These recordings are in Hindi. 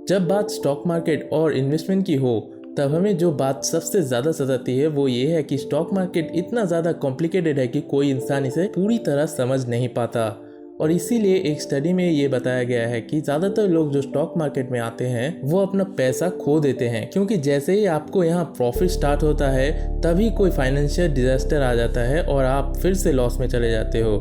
जब बात स्टॉक मार्केट और इन्वेस्टमेंट की हो तब हमें जो बात सबसे ज़्यादा सताती है वो ये है कि स्टॉक मार्केट इतना ज़्यादा कॉम्प्लिकेटेड है कि कोई इंसान इसे पूरी तरह समझ नहीं पाता। और इसीलिए एक स्टडी में ये बताया गया है कि ज़्यादातर लोग जो स्टॉक मार्केट में आते हैं वो अपना पैसा खो देते हैं, क्योंकि जैसे ही आपको यहाँ प्रॉफिट स्टार्ट होता है तभी कोई फाइनेंशियल डिजास्टर आ जाता है और आप फिर से लॉस में चले जाते हो।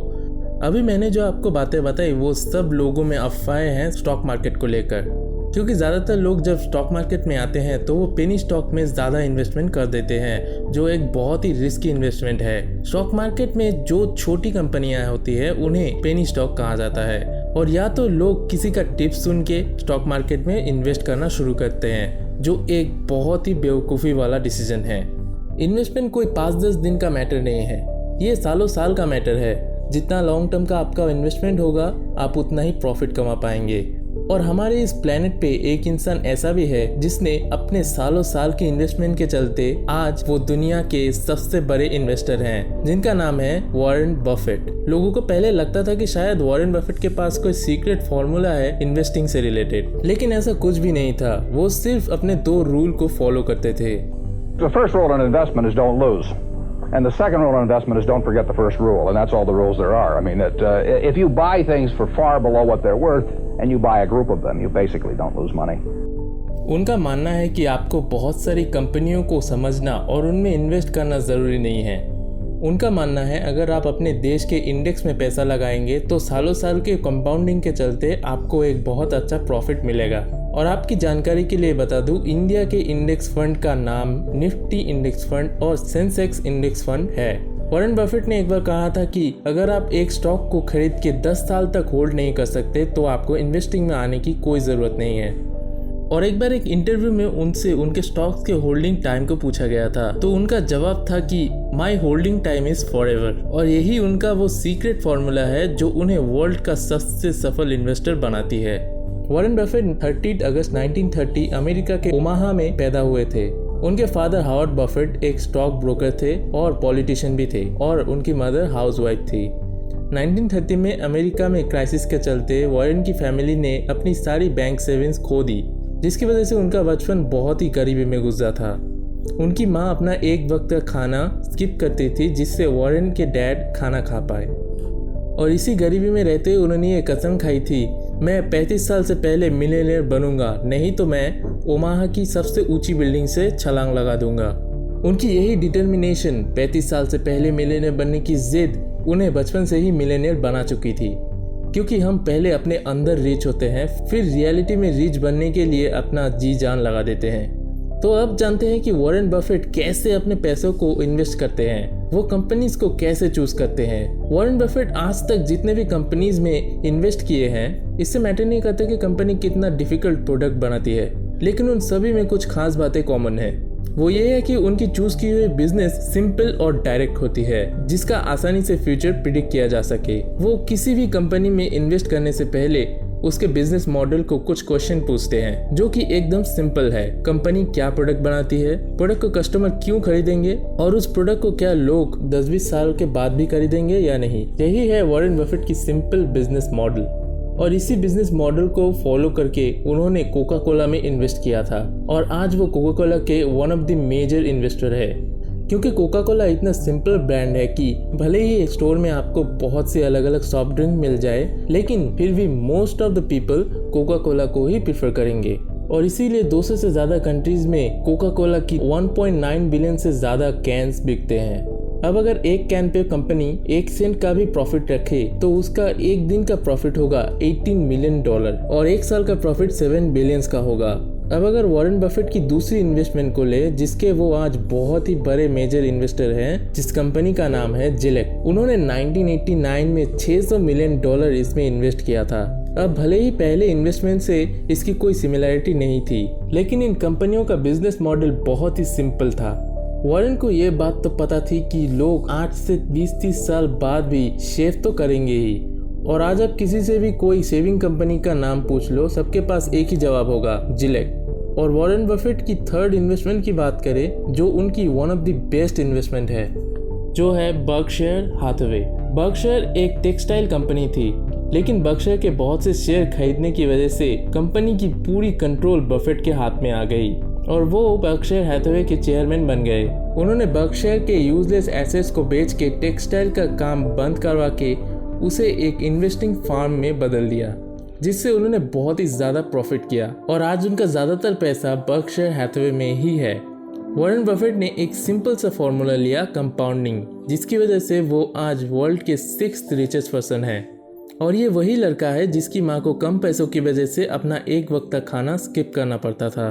अभी मैंने जो आपको बातें बताई वो सब लोगों में अफवाहें हैं स्टॉक मार्केट को लेकर, क्योंकि ज़्यादातर लोग जब स्टॉक मार्केट में आते हैं तो वो पेनी स्टॉक में ज़्यादा इन्वेस्टमेंट कर देते हैं, जो एक बहुत ही रिस्की इन्वेस्टमेंट है। स्टॉक मार्केट में जो छोटी कंपनियां होती है उन्हें पेनी स्टॉक कहा जाता है। और या तो लोग किसी का टिप्स सुन के स्टॉक मार्केट में इन्वेस्ट करना शुरू करते हैं, जो एक बहुत ही बेवकूफ़ी वाला डिसीजन है। इन्वेस्टमेंट कोई 5-10 दिन का मैटर नहीं है, ये सालों साल का मैटर है। जितना लॉन्ग टर्म का आपका इन्वेस्टमेंट होगा आप उतना ही प्रॉफिट कमा पाएंगे। और हमारे इस प्लेनेट पे एक इंसान ऐसा भी है जिसने अपने सालों साल के इन्वेस्टमेंट के चलते आज वो दुनिया के सबसे बड़े इन्वेस्टर हैं, जिनका नाम है वॉरेन बफेट। लोगों को पहले लगता था कि शायद वॉरेन बफेट के पास कोई सीक्रेट फॉर्मूला है इन्वेस्टिंग से रिलेटेड, लेकिन ऐसा कुछ भी नहीं था। वो सिर्फ अपने 2 रूल को फॉलो करते थे। The first rule in investment is don't lose. And the second rule in investment is don't forget the first rule, and that's all the rules there are. I mean, if you buy things for far below what they're worth, and you buy a group of them, you basically don't lose money. उनका मानना है कि आपको बहुत सारी कंपनियों को समझना और उनमें इन्वेस्ट करना ज़रूरी नहीं है। उनका मानना है अगर आप अपने देश के इंडेक्स में पैसा लगाएंगे तो सालों साल के कंपाउंडिंग के चलते आपको एक बहुत अच्छा प्रॉफिट मिलेगा। और आपकी जानकारी के लिए बता दूं, इंडिया के इंडेक्स फंड का नाम निफ्टी इंडेक्स फंड और सेंसेक्स इंडेक्स फंड है। वॉरेन बफेट ने एक बार कहा था कि अगर आप एक स्टॉक को खरीद के 10 साल तक होल्ड नहीं कर सकते तो आपको इन्वेस्टिंग में आने की कोई ज़रूरत नहीं है। और एक बार एक इंटरव्यू में उनसे उनके स्टॉक्स के होल्डिंग टाइम को पूछा गया था, तो उनका जवाब था कि माई होल्डिंग टाइम इज फॉरएवर। और यही उनका वो सीक्रेट फॉर्मूला है जो उन्हें वर्ल्ड का सबसे सफल इन्वेस्टर बनाती है। वॉरेन बफेट 30 अगस्त 1930 अमेरिका के ओमाहा में पैदा हुए थे। उनके फादर हावर्ड बफेट एक स्टॉक ब्रोकर थे और पॉलिटिशियन भी थे, और उनकी मदर हाउसवाइफ थी। 1930 में अमेरिका में क्राइसिस के चलते वॉरेन की फैमिली ने अपनी सारी बैंक सेविंग्स खो दी, जिसकी वजह से उनका बचपन बहुत ही गरीबी में गुजरा था। उनकी माँ अपना एक वक्त का खाना स्किप करती थी जिससे वॉरेन के डैड खाना खा पाए। और इसी गरीबी में रहते उन्होंने ये कसम खाई थी, मैं 35 साल से पहले मिलियनेयर बनूंगा, नहीं तो मैं ओमाहा की सबसे ऊंची बिल्डिंग से छलांग लगा दूंगा। उनकी यही डिटर्मिनेशन, 35 साल से पहले मिलियनेयर बनने की जिद उन्हें बचपन से ही मिलियनेयर बना चुकी थी। क्योंकि हम पहले अपने अंदर रिच होते हैं, फिर रियलिटी में रिच बनने के लिए अपना जी जान लगा देते हैं। तो अब जानते हैं कि वॉरेन बफेट कैसे अपने पैसों को इन्वेस्ट करते हैं, वो कंपनीज को कैसे चूज करते हैं। वॉरेन बफेट आज तक जितने भी कंपनीज में इन्वेस्ट किए हैं, इससे मैटर नहीं करते कि कंपनी कितना डिफिकल्ट प्रोडक्ट बनाती है, लेकिन उन सभी में कुछ खास बातें कॉमन है। वो ये है कि उनकी चूज की हुई बिजनेस सिंपल और डायरेक्ट होती है, जिसका आसानी से फ्यूचर प्रिडिक्ट किया जा सके। वो किसी भी कंपनी में इन्वेस्ट करने से पहले उसके बिजनेस मॉडल को कुछ क्वेश्चन पूछते हैं, जो कि एकदम सिंपल है। कंपनी क्या प्रोडक्ट बनाती है, प्रोडक्ट को कस्टमर क्यों खरीदेंगे, और उस प्रोडक्ट को क्या लोग 10-20 साल के बाद भी खरीदेंगे या नहीं। यही है वॉरेन बफेट की सिंपल बिजनेस मॉडल। और इसी बिजनेस मॉडल को फॉलो करके उन्होंने कोका कोला में इन्वेस्ट किया था, और आज वो कोका कोला के one of the major investor है। क्योंकि कोका कोला इतना सिंपल ब्रांड है कि भले ही एक स्टोर में आपको बहुत से अलग अलग सॉफ्ट ड्रिंक मिल जाए, लेकिन फिर भी most of the people Coca Cola को ही प्रेफर करेंगे। और इसीलिए 200 से ज़्यादा कंट्रीज में कोका कोला की 1.9 बिलियन से ज़्यादा कैंस बिकते हैं। अब अगर एक कैन पे कंपनी 1 सेंट का भी प्रॉफिट रखे तो उसका एक दिन का प्रॉफिट होगा $18 मिलियन और एक साल का प्रॉफिट 7 बिलियंस का होगा। अब अगर वॉरेन बफेट की दूसरी इन्वेस्टमेंट को ले, जिसके वो आज बहुत ही बड़े मेजर इन्वेस्टर हैं, जिस कंपनी का नाम है जिलेक, उन्होंने 1989 में $600 मिलियन इसमें इन्वेस्ट किया था। अब भले ही पहले इन्वेस्टमेंट से इसकी कोई सिमिलैरिटी नहीं थी, लेकिन इन कंपनियों का बिजनेस मॉडल बहुत ही सिंपल था। वॉरेन को ये बात तो पता थी कि लोग 8 से 20-30 साल बाद भी शेव तो करेंगे ही। और आज आप किसी से भी कोई सेविंग कंपनी का नाम पूछ लो, सबके पास एक ही जवाब होगा, जिलेक। और वॉरेन बफेट की थर्ड इन्वेस्टमेंट की बात करें, जो उनकी one of the best investment है, जो है बर्कशायर हाथवे। बर्कशायर एक टेक्सटाइल कंपनी थी। लेकिन बर्कशायर के बहुत से शेयर खरीदने की वजह से कंपनी की पूरी कंट्रोल बफेट के हाथ में आ गई और वो बर्कशायर हैथवे के चेयरमैन बन गए। उन्होंने बर्कशायर के यूजलेस एसेट्स को बेच के टेक्सटाइल का काम बंद करवा के उसे एक इन्वेस्टिंग फार्म में बदल दिया, जिससे उन्होंने बहुत ही ज़्यादा प्रॉफिट किया और आज उनका ज़्यादातर पैसा बर्कशायर हैथवे में ही है। वॉरेन बफेट ने एक सिंपल सा फॉर्मूला लिया, कंपाउंडिंग, जिसकी वजह से वो आज वर्ल्ड के 6th रिचेस्ट पर्सन है। और ये वही लड़का है जिसकी माँ को कम पैसों की वजह से अपना एक वक्त का खाना स्किप करना पड़ता था।